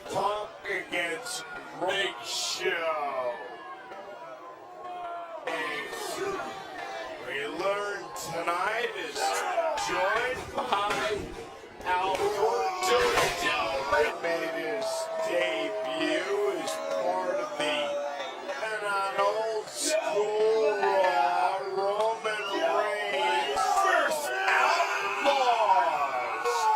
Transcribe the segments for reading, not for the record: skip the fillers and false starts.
Punk against Big Show. We learned tonight is joined by Alberto Del Rio. Made his debut as part of the and an old school Roman Reigns versus Outlaws.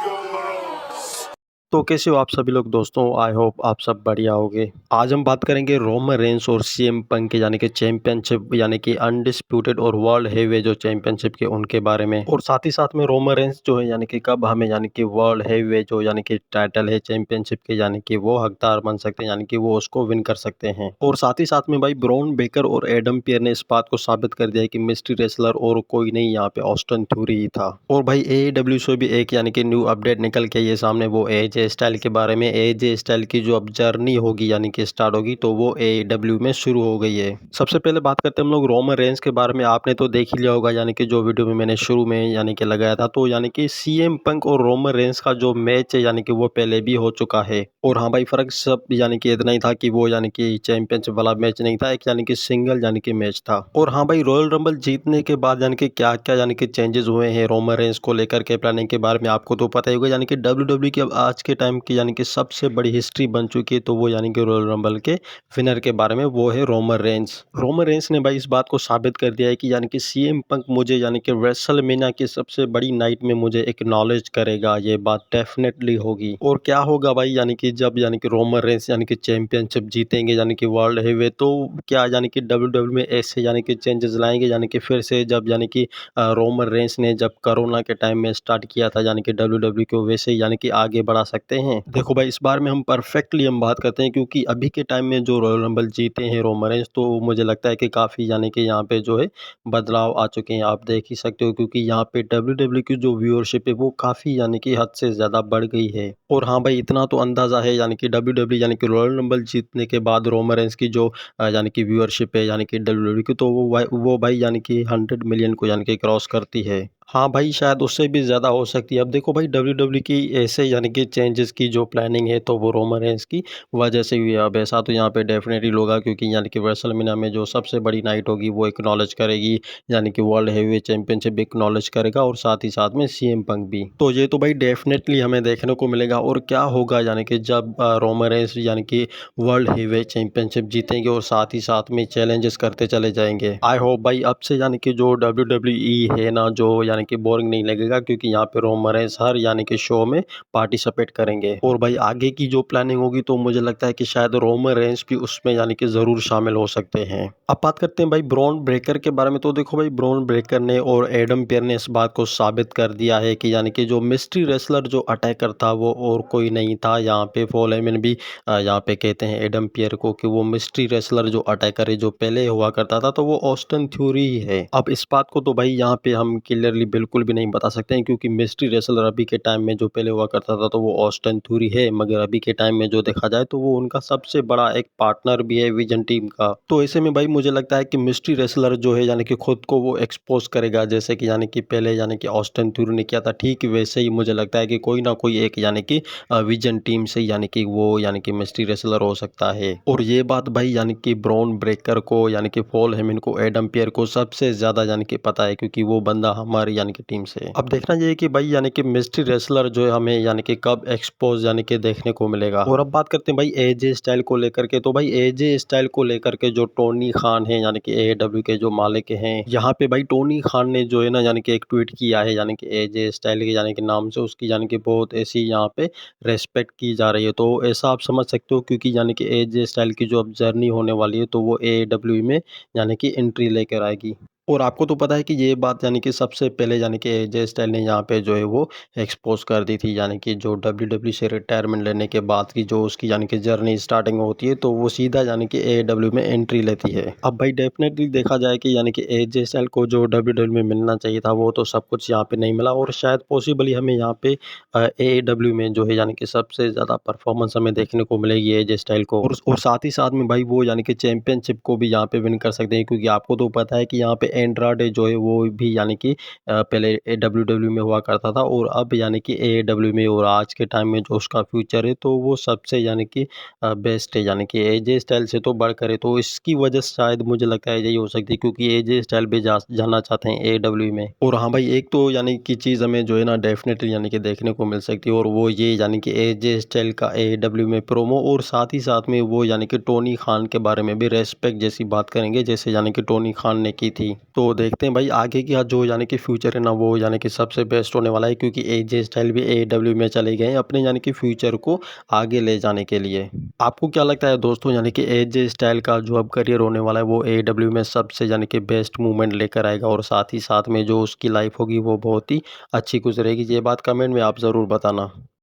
Goes. तो कैसे हो आप सभी लोग दोस्तों। I hope आप सब बढ़िया होगे। आज हम बात करेंगे रोमन रेंस और सीएम पंक के यानी कि चैंपियनशिप यानी कि अनडिस्प्यूटेड और वर्ल्ड हेवीवेट जो चैंपियनशिप के उनके बारे में, और साथ ही साथ में रोमन रेंस जो है यानी कि कब हमें यानी कि वर्ल्ड हेवीवेट जो यानी कि टाइटल है चैंपियनशिप के यानी कि वो हकदार बन सकते हैं, यानी कि वो उसको विन कर सकते हैं। और साथ ही साथ में भाई ब्रॉन बेकर और एडम पियर ने इस बात को साबित कर दिया है कि मिस्ट्री रेसलर और कोई नहीं यहाँ पे ऑस्टिन थ्योरी ही था। और भाई AEW से भी एक यानी कि न्यू अपडेट निकल के ये सामने, वो AJ स्टाइल के बारे में। AJ स्टाइल की जो अब जर्नी होगी यानी कि स्टार्ट होगी, तो वो AEW में शुरू हो गई है। सबसे पहले बात करते हैं हम लोग रोमन रेंस के बारे में। आपने तो देख ही लिया होगा यानी कि जो वीडियो में मैंने शुरू में यानी कि लगाया था, तो यानी कि सीएम पंक और रोमन रेंस का जो मैच है यानी कि वो पहले भी हो चुका है। और हाँ भाई, फर्क सब यानी कि इतना ही था कि वो यानी कि चैंपियनशिप वाला मैच नहीं था, एक यानी कि सिंगल यानी कि मैच था। और हाँ भाई, रॉयल रंबल जीतने के बाद यानी कि क्या क्या यानी कि चेंजेस हुए हैं रोमन रेंस को लेकर के प्लानिंग के बारे में आपको तो पता ही होगा। यानी कि WWE की अब आज के टाइम की यानी कि सबसे बड़ी हिस्ट्री बन चुकी है, तो वो यानी कि रॉयल रंबल के विनर के बारे में, वो है रोमन रेंस। रोमन रेंस ने भाई इस बात को साबित कर दिया है कि यानी कि सीएम पंक मुझे यानी कि रेसलमेनिया की सबसे बड़ी नाइट में मुझे एक्नॉलेज करेगा, ये बात डेफिनेटली होगी। और क्या होगा भाई, यानी कि जब यानी कि रोमन रेंस यानी कि चैंपियनशिप जीतेंगे यानी कि वर्ल्ड हेवीवेट, तो क्या यानी कि WWE में ऐसे यानी कि चेंजेस लाएंगे, यानी कि फिर से जब यानी कि रोमन रेंस ने जब कोरोना के टाइम में स्टार्ट किया था यानी कि WWE को, वैसे यानी कि आगे बढ़ा सकते हैं। देखो भाई, इस बार में हम परफेक्टली हम बात करते हैं, क्योंकि अभी के टाइम में जो रॉयल रंबल जीते हैं रोमन रेंस, तो मुझे लगता है कि काफ़ी यानी कि यहाँ पे जो है बदलाव आ चुके हैं। आप देख ही सकते हो, क्योंकि यहाँ पे WWE की जो व्यूअरशिप है वो काफ़ी यानी कि हद से ज़्यादा बढ़ गई है। और हाँ भाई, इतना तो अंदाज़ा है यानी कि WWE यानी कि रॉयल रंबल जीतने के बाद रोमन रेंस की जो यानी कि व्यूअरशिप है यानी कि WWE की, तो वो भाई यानी कि 100 मिलियन को यानी कि क्रॉस करती है। हाँ भाई, शायद उससे भी ज़्यादा हो सकती है। अब देखो भाई, WWE की ऐसे यानी कि चेंजेस की जो प्लानिंग है, तो वो रोमन रेंस की वजह से हुई है। अब ऐसा तो यहाँ पे डेफिनेटली होगा, क्योंकि यानी कि रेसलमेनिया में जो सबसे बड़ी नाइट होगी वो एक्नॉलेज करेगी, यानी कि वर्ल्ड हेवीवेट चैंपियनशिप भी एक्नॉलेज करेगा, और साथ ही साथ में सीएम पंक भी। तो ये तो भाई डेफिनेटली हमें देखने को मिलेगा। और क्या होगा यानी कि जब रोमन रेंस यानी कि वर्ल्ड हेवीवेट चैंपियनशिप जीतेंगे और साथ ही साथ में चैलेंजेस करते चले जाएंगे। आई होप भाई अब से यानी कि जो WWE है ना, जो यानी कि बोरिंग नहीं लगेगा, क्योंकि यहाँ पे रोमन रेंस हर यानी कि शो में पार्टिसिपेट करेंगे। और भाई आगे की जो प्लानिंग होगी, तो मुझे लगता है कि शायद रोमन रेंस भी उसमें यानी कि ज़रूर शामिल हो सकते हैं। अब बात करते हैं भाई ब्रॉन ब्रेकर के बारे में। तो देखो भाई, ब्रॉन ब्रेकर ने और एडम पियर ने इस बात को साबित कर दिया है कि यानी कि जो मिस्ट्री रेसलर जो अटैकर था वो और कोई नहीं था। यहाँ पे पॉल हेमन भी यहाँ पे कहते हैं एडम पियर को कि वो मिस्ट्री रेसलर जो अटैकर है जो पहले हुआ करता था, तो वो ऑस्टिन थ्योरी ही है। अब इस बात को तो भाई यहाँ पे हम क्लियरली बिल्कुल भी नहीं बता सकते हैं, क्योंकि मिस्ट्री रेसलर अभी के टाइम में जो पहले हुआ करता था, तो वो ऑस्टिन थ्योरी है। मगर अभी के टाइम में जो देखा जाए, तो वो उनका सबसे बड़ा एक पार्टनर भी है विजन टीम का। तो ऐसे में भाई मुझे लगता है कि मिस्ट्री रेसलर जो है यानी कि खुद को वो एक्सपोज करेगा, जैसे कि यानी कि पहले यानी कि ऑस्टिन थ्योरी ने किया था, ठीक वैसे ही मुझे लगता है कि कोई ना कोई एक यानी कि विजन टीम से यानी कि वो यानी कि मिस्ट्री रेसलर हो सकता है। और ये बात भाई यानी कि ब्रॉन ब्रेकर को यानी कि पॉल हेमन को एडम पियर को सबसे ज्यादा यानी कि पता है, क्योंकि वो बंदा हमारी यानी कि टीम से है। अब देखना ये है कि भाई यानी कि मिस्ट्री रेसलर जो है हमें यानी कि कब एक्सपोज यानी कि देखने को मिलेगा। और अब बात करते हैं भाई AJ स्टाइल को लेकर के। तो भाई AJ स्टाइल को लेकर के जो टोनी खान है यानी कि AEW के जो मालिक हैं, यहाँ पे भाई टोनी खान ने जो है ना यानी कि एक ट्वीट किया है यानी कि AJ स्टाइल के यानी कि नाम से, उसकी यानी कि बहुत ऐसी यहाँ पे रेस्पेक्ट की जा रही है। तो ऐसा आप समझ सकते हो, क्योंकि यानी कि AJ स्टाइल की जो अब जर्नी होने वाली है, तो वो AEW में यानी कि एंट्री लेकर आएगी। और आपको तो पता है कि ये बात यानी कि सबसे पहले यानी कि AJ स्टाइल ने यहाँ पे जो है वो एक्सपोज कर दी थी, यानी कि जो WWE से रिटायरमेंट लेने के बाद की जो उसकी यानी कि जर्नी स्टार्टिंग होती है, तो वो सीधा यानी कि AEW में एंट्री लेती है। अब भाई डेफिनेटली देखा जाए कि यानी कि AJ स्टाइल को जो WWE में मिलना चाहिए था, वो तो सब कुछ यहाँ पे नहीं मिला, और शायद पॉसिबली हमें यहाँ पे AEW में जो है यानी कि सबसे ज़्यादा परफॉर्मेंस हमें देखने को मिलेगी AJ स्टाइल को। और साथ ही साथ में भाई वो यानी कि चैंपियनशिप को भी यहाँ पे विन कर सकते हैं, क्योंकि आपको तो पता है कि यहाँ पे एंड्राडे जो है वो भी यानी कि पहले WWE में हुआ करता था और अब यानी कि AEW में, और आज के टाइम में जो उसका फ्यूचर है तो वो सबसे यानी कि बेस्ट है, यानी कि AJ स्टाइल से तो बढ़कर है। तो इसकी वजह से शायद मुझे लगता है यही हो सकती है, क्योंकि AJ स्टाइल भी जाना चाहते हैं AEW में। और हाँ भाई, एक तो यानी कि चीज़ हमें जो है ना डेफिनेटली यानी कि देखने को मिल सकती है, और वो ये यानी कि AJ स्टाइल का AEW में प्रोमो, और साथ ही साथ में वो यानी कि टोनी खान के बारे में भी रेस्पेक्ट जैसी बात करेंगे जैसे यानी कि टोनी खान ने की थी। तो देखते हैं भाई आगे की जो यानी कि फ्यूचर है ना वो यानी कि सबसे बेस्ट होने वाला है, क्योंकि AJ स्टाइल भी AEW में चले गए हैं अपने यानी कि फ्यूचर को आगे ले जाने के लिए। आपको क्या लगता है दोस्तों, यानी कि AJ स्टाइल का जो अब करियर होने वाला है वो AEW में सबसे यानी कि बेस्ट मूवमेंट लेकर आएगा, और साथ ही साथ में जो उसकी लाइफ होगी वो बहुत ही अच्छी गुजरेगी? ये बात कमेंट में आप ज़रूर बताना।